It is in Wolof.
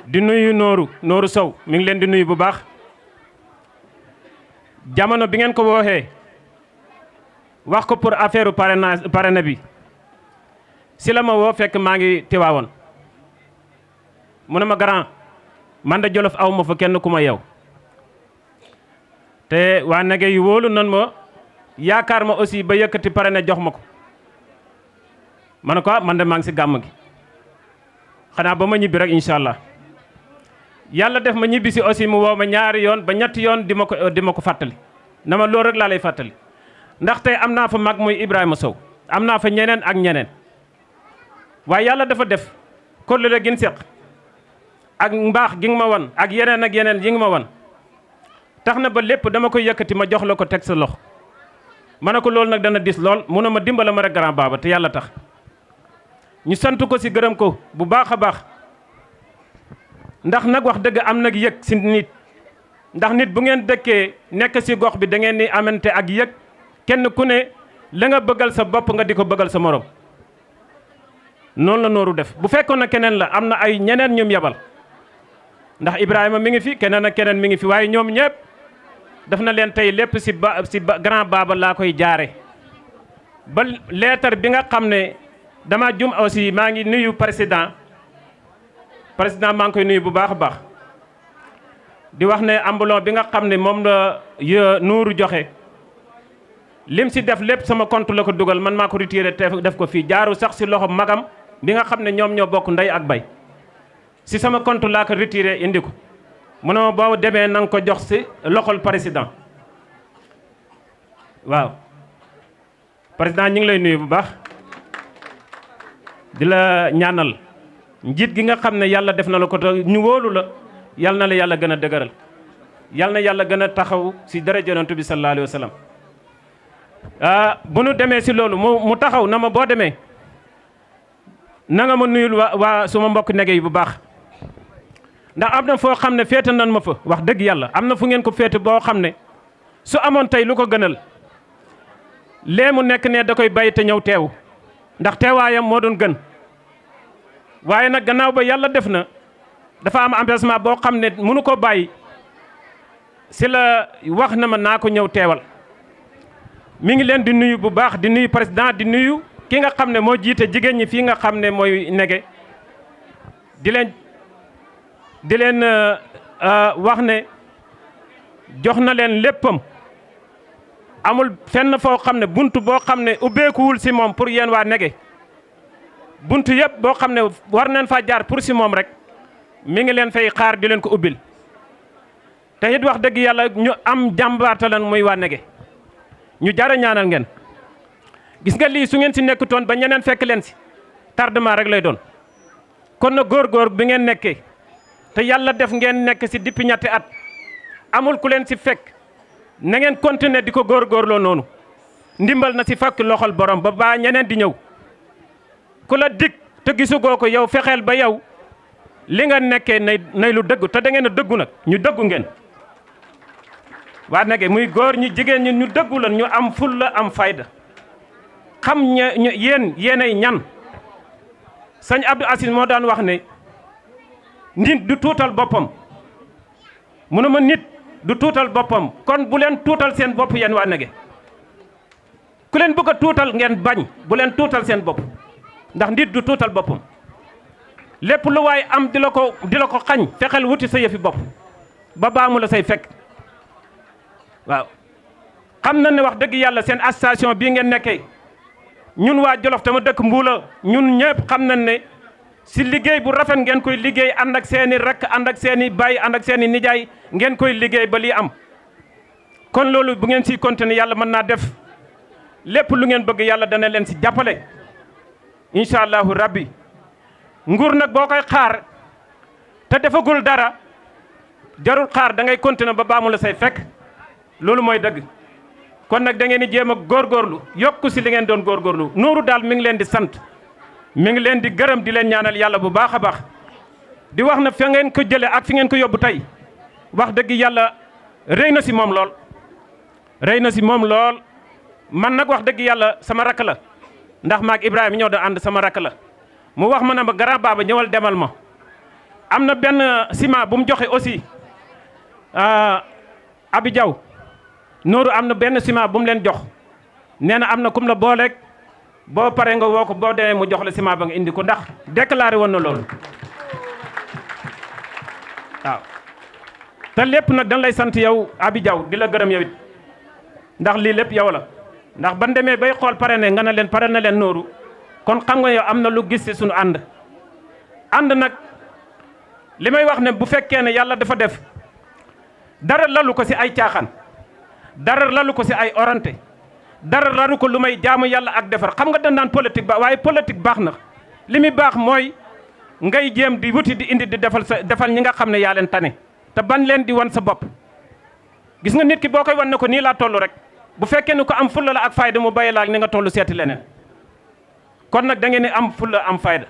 di nuyu Nooru Sow mi ngi leen di nuyu bu baax jamono bi ngeen ko wooxee wax ko pour affaire parrainage bi si la ma woo fekk maa ngi Tiwaawoon mu ne ma grand man de Jolof aw ma fa kenn ku ma yow te waa nege yu wóolu nan ma yaakaar ma aussi ba yëkkati parrainé jox ma ko ma ne ko man de maa ngi si gàmm gi xanaa ba ma ñibbi rek incha allah yàlla def ma ñibbi si aussi mu woo ma ñaari yoon ba ñetti yoon di ma ko fàttali na ma loolu rek laa lay fàttali ndax tey am naa fa mag muy Ibrahima Sow am naa fa ñeneen ak ñeneen waaye yàlla dafa def kóllëre gin seq ak mbaax gi nga ma wan ak yeneen yi nga ma wan tax na ba lépp dama koy yëkkati ma jox la ko teg sa loxo ma ne ko loolu nag dana dis lool mu ne ma dimbala ma rek grand baba te yàlla tax ñu sant ko si gërëm ko bu baax a baax ndax nag wax dëgg am nag yëg si nit ndax nit bu ngeen dëkkee nekk si gox bi da ngeen di amante ak yëg kenn ku ne la nga bëggal sa bopp nga di ko bëggal sa morom noonu la Nooru def bu fekkoon na keneen la am na ay ñeneen ñum yabal ndax Ibrahima mi ngi fi keneen ak keneen mi ngi fi waaye ñoom ñëpp def na leen tey lépp si grand baba laa koy jaare ba leetar bi nga xam ne dama jum aussi maa ngi nuyu président maa ngi koy nuyu bu baax a baax di wax ne ambulon bi nga xam ne moom la Nooru joxe lim si def lépp sama compte la ko dugal man maa ko retiré te def ko fii jaaru sax si loxo magam bi nga xam ne ñoom ñoo bokk ndey ak bay si sama compte laa ko retiré indi ko mu ne ma boo demee na nga ko jox si loxol président waaw président ñu ngi lay nuyu bu baax di la ñaanal njiit gi nga xam ne yàlla def na la ko te ñu wóolu la yal na la yàlla gën a dëgëral yal na yàlla gën a taxaw si daraja Yonent bi sallallahu alayhi wa sallam bu nu demee si loolu mu taxaw na ma boo demee na nga ma nuyul waa suma mbokk nege yi bu baax ndax am na foo xam ne féete nan ma fa wax dëgg yàlla am na fu ngeen ko féete boo xam ne su amoon tey lu ko gënal lee mu nekk ne da koy bàyyi te ñëw teew ndax teewaayam moo doon gën waaye nag gannaaw ba yàlla def na dafa am empêchement boo xam ne mënu ko bàyyi si la wax na ma naa ko ñëw teewal mi ngi leen di nuyu bu baax di nuyu président di nuyu ki nga xam ne moo jiite jigéen ñi fii nga xam ne mooy nege di leen wax ne jox na leen léppam amul fenn foo xam ne bunt boo xam ne ubbeekuwul si moom pour yéen waa nege bunt yëpp boo xam ne war nañ faa jaar pour si moom rek mi ngi leen fay xaar di leen ko ubbil te it wax dëgg yàlla ñu am jàmbaarta lan muy waa nege ñu jara ñaanal ngeen gis nga lii su ngeen si nekkutoon ba ñeneen fekk leen si tardement rek lay doon kon na góor bi ngeen nekkee te yàlla def ngeen nekk si depuis ñetti at amul ku leen si fekk na ngeen continuer di ko góorgóorloo noonu ndimbal na si fakk loxol borom ba baa ñeneen di ñëw ku la dig te gisugoo ko yow fexeel ba yow li nga nekkee nay lu dëggu te da ngeen a dëggu nag ñu dëggu ngeen waa nege muy góor ñi jigéen ñi ñu dëggu lan ñu am fulla am fayda xam yéenay ñan sëñ Abdou Aziz moo daan wax ne nit du tuutal boppam mu ne ma nit du tuutal boppam kon bu leen tuutal seen bopp yéen waa nege ku leen bëgg a tuutal ngeen bañ bu leen tuutal seen bopp ndax nit du tuutal boppam lépp lu waay am di la ko xañ fexeel wuti sa yëfi bopp ba baamu la say fekk waaw xam na ne wax dëgg yàlla seen association bii ngeen nekkee ñun waa Jolof tama dëkk Mbuula ñun ñëpp xam nañ ne si liggéey bu rafet ngeen koy liggéey ànd ak seeni rakk ànd ak seeni baay ànd ak seeni nijaay ngeen koy liggéey ba lii am kon loolu bu ngeen siy continuer yàlla mën naa def lépp lu ngeen bëgg yàlla dana leen si jàppale incha allahu rabbi nguur nag boo koy xaar te defagul dara jarul xaar da ngay continuer ba baamu la say fekk loolu mooy dëgg kon nag da ngeen di jéem a góorgóorlu yokku si li ngeen doon góorgóorlu Nooru daal mi ngi leen di sant mi ngi leen di gërëm di leen ñaanal yàlla bu baax a baax di wax na fa ngeen ko jële ak fi ngeen ko yóbbu tey wax dëgg yàlla rëy na si moom lool rëy na si moom lool man nag wax dëgg yàlla sama rakk la ndax maag Ibrahima ñoo doon ànd sama rakk la mu wax ma ne ma grand baba ñëwal demal ma am na benn ciment bu mu joxe aussi Abi Diaw Nooru am na benn ciment bu mu leen jox nee na am na kum la booleeg boo paree nga woo ko boo demee mu jox la ciment ba nga indi ko ndax déclaré woon na loolu waaw. te lépp nag dañ lay sant yow Abi Diaw di la gërëm yow it ndax lii lépp yow la ndax ban demee bay xool pare ne nga ne leen pare na leen Nooru kon xam nga yow am na lu gis ci suñu ànd nag li may wax ne bu fekkee ne yàlla dafa def dara lalu ko ci ay caaxaan dara lalu ko ci ay orante dara lalu ko lu may jaamu yàlla ak defar xam nga dañ naan politique ba waaye politique baax na li muy baax mooy ngay jéem di wuti di indi di defal ñi nga xam ne yaa leen tane te ban leen di wan sa bopp. gis nga nit ki boo koy wan ne ko nii laa toll rek bu fekkee ne ko am fulla la ak fayda mu bàyyi la ak ni nga toll seeti leneen kon nag da ngeen di am fulla am fayda